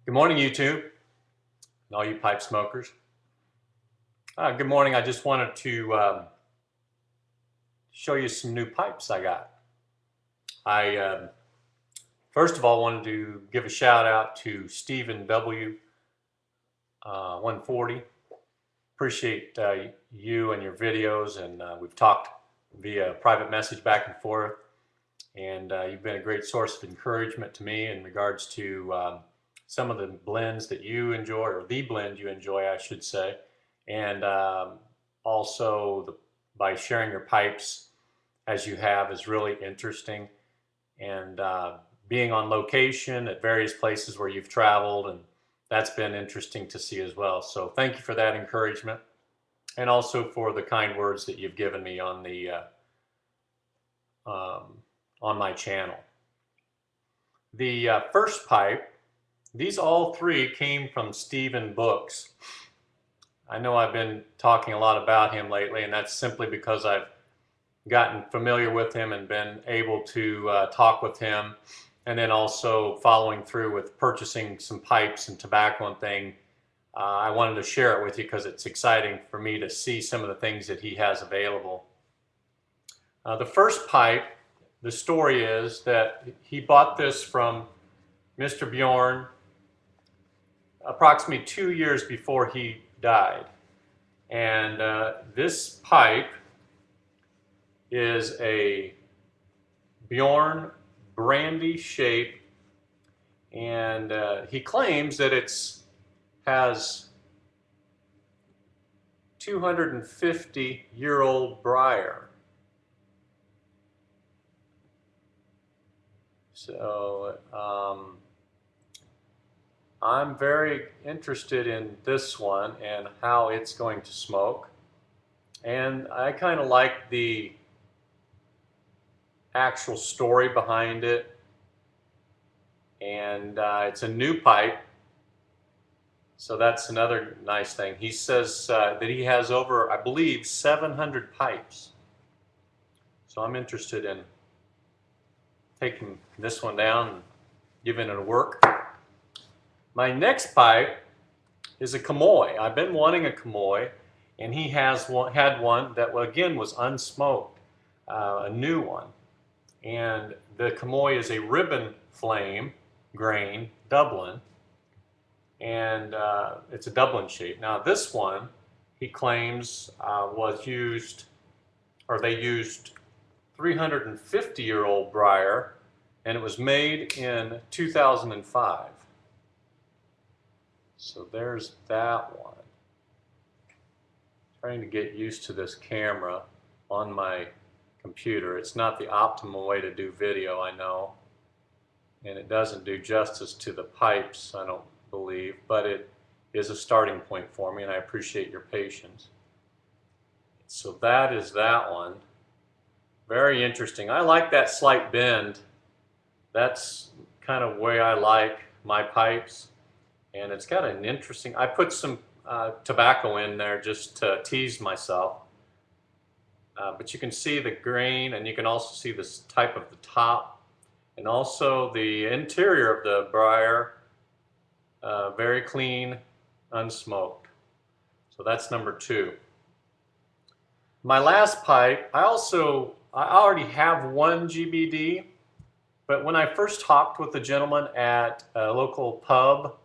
Good morning, YouTube, and all you pipe smokers. Good morning. I just wanted to show you some new pipes I got. I first of all wanted to give a shout out to Stephen W. 140. Appreciate you and your videos, and we've talked via private message back and forth, and you've been a great source of encouragement to me in regards to some of the blends that you enjoy, or the blend you enjoy, I should say. And also by sharing your pipes as you have is really interesting. And being on location at various places where you've traveled, and that's been interesting to see as well. So thank you for that encouragement, and also for the kind words that you've given me on the on my channel. The first pipe, these all three came from Stephen Books. I know I've been talking a lot about him lately, and that's simply because I've gotten familiar with him and been able to talk with him, and then also following through with purchasing some pipes and tobacco and thing. I wanted to share it with you because it's exciting for me to see some of the things that he has available. The first pipe, the story is that he bought this from Mr. Bjarne approximately 2 years before he died. And this pipe is a Bjarne brandy shape, and he claims that it's has 250-year-old briar. So I'm very interested in this one and how it's going to smoke. And I kind of like the actual story behind it. And it's a new pipe. So that's another nice thing. He says that he has over, I believe, 700 pipes. So I'm interested in taking this one down and giving it a work. My next pipe is a Comoy. I've been wanting a Comoy, and he had one that, again, was unsmoked, a new one. And the Comoy is a ribbon flame grain Dublin, and it's a Dublin shape. Now this one, he claims, was used, or they used 350-year-old briar, and it was made in 2005. So there's that one. Trying to get used to this camera on my computer. It's not the optimal way to do video, I know. And it doesn't do justice to the pipes, I don't believe, but it is a starting point for me, and I appreciate your patience. So that is that one. Very interesting. I like that slight bend. That's kind of the way I like my pipes. And it's got an interesting, I put some tobacco in there just to tease myself. But you can see the grain, and you can also see this type of the top, and also the interior of the briar, very clean, unsmoked. So that's number two. My last pipe, I already have one GBD, but when I first talked with the gentleman at a local pub,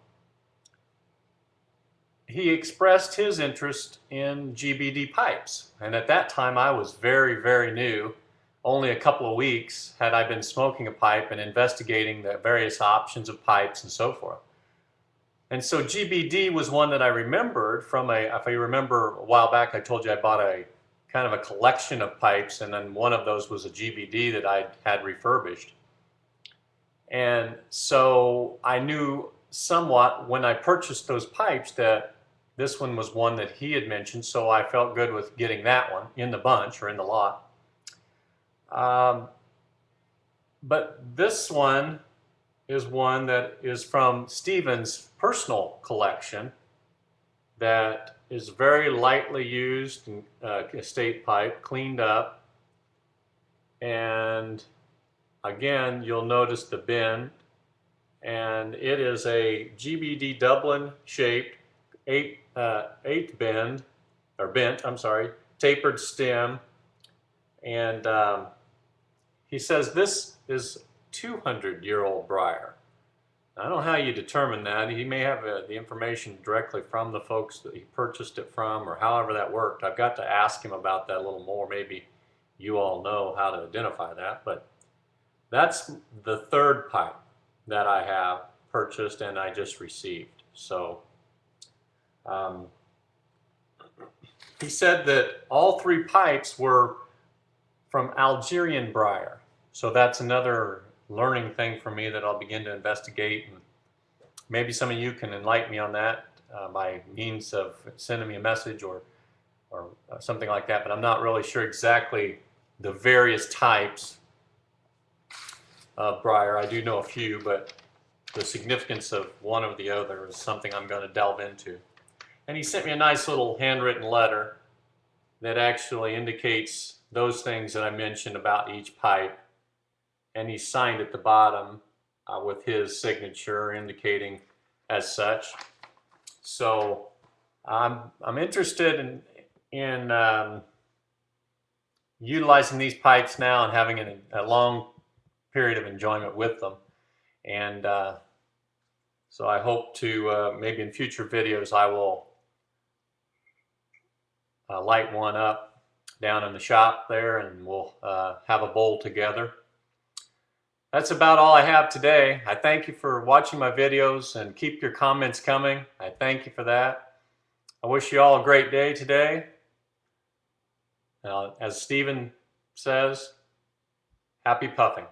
he expressed his interest in GBD pipes. And at that time, I was very, very new. Only a couple of weeks had I been smoking a pipe and investigating the various options of pipes and so forth. And so GBD was one that I remembered from if you remember a while back, I told you I bought a kind of a collection of pipes, and then one of those was a GBD that I had refurbished. And so I knew somewhat when I purchased those pipes that this one was one that he had mentioned, so I felt good with getting that one in the bunch or in the lot. But this one is one that is from Stephen's personal collection that is very lightly used, estate pipe, cleaned up. And again, you'll notice the bend and it is a GBD Dublin shaped eighth bend, or bent, I'm sorry, tapered stem. And he says this is 200-year-old briar. I don't know how you determine that. He may have the information directly from the folks that he purchased it from, or however that worked. I've got to ask him about that a little more. Maybe you all know how to identify that. But that's the third pipe that I have purchased and I just received. So he said that all three pipes were from Algerian briar. So that's another learning thing for me that I'll begin to investigate, and maybe some of you can enlighten me on that by means of sending me a message or something like that. But I'm not really sure exactly the various types of briar. I do know a few, but the significance of one or the other is something I'm going to delve into. And he sent me a nice little handwritten letter that actually indicates those things that I mentioned about each pipe. And he signed at the bottom with his signature indicating as such. So I'm interested in utilizing these pipes now and having a long period of enjoyment with them. And so I hope to, maybe in future videos, I will light one up down in the shop there, and we'll have a bowl together. That's about all I have today. I thank you for watching my videos, and keep your comments coming. I thank you for that. I wish you all a great day today. As Stephen says, happy puffing.